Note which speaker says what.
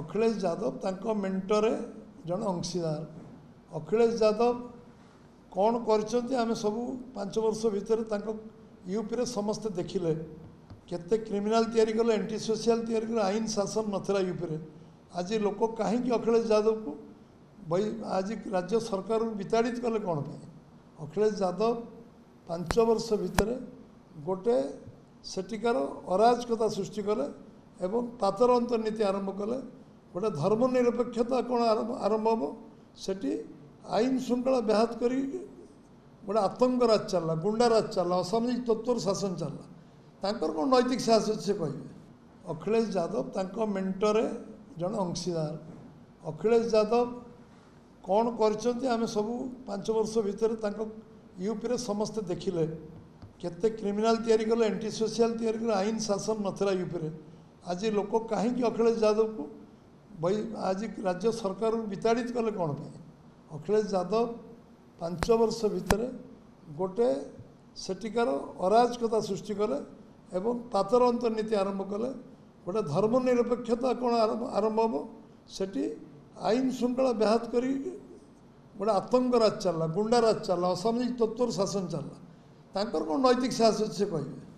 Speaker 1: अखिलेश यादव तांको मेंटरे जन अंशीदार अखिलेश यादव कौन करछन्ती आमे सबू 5 वर्ष भितर तांको यूपी रे समस्त देखिले केते क्रिमिनाल तैयारी कले एंटी सोशल तैयारी कले आईन शासन नथिला यूपी रे आज लोक कहीं अखिलेश यादव को आज राज्य सरकार विताड़ित कले कौन पे अखिलेश यादव 5 वर्ष भितर गोटे सेटिकार अराजकता सृष्टि कले एवं पातर अंतर्नीति आरंभ कले गोटे धर्मनिरपेक्षता कौन आरंभ हम सेठी आईन श्रृंखला ब्याहत करी गोटे आतंक राज चलला गुंडा राज चलला असामाजिक तत्वर शासन चलला तांकर कौन नैतिक साहस से कहे अखिलेश यादव तांको मेंटरे जन अंशीदार अखिलेश यादव कौन करछन्ती आमे सबू 5 वर्ष भितर तांको यूपी रे समस्त देखिले केते क्रिमिनाल तैयारी कले एंटी सोशल तैयारी कले आईन शासन नथिला यूपी रे आज लोक कहीं अखिलेश यादव को आज राज्य सरकार विताड़ित कले कौन पे अखिलेश यादव 5 वर्ष भितर गोटे सेटिकार अराजकता सृष्टि कले एवं पातर अंतर्नीति आरंभ कले गोटे धर्मनिरपेक्षता कौन आरंभ हम सेठी आईन श्रृंखला ब्याहत करी गोटे आतंक राज चलला गुंडा राज चलला असामाजिक तत्वर शासन चलला तांकर कौन नैतिक साहस से कहे।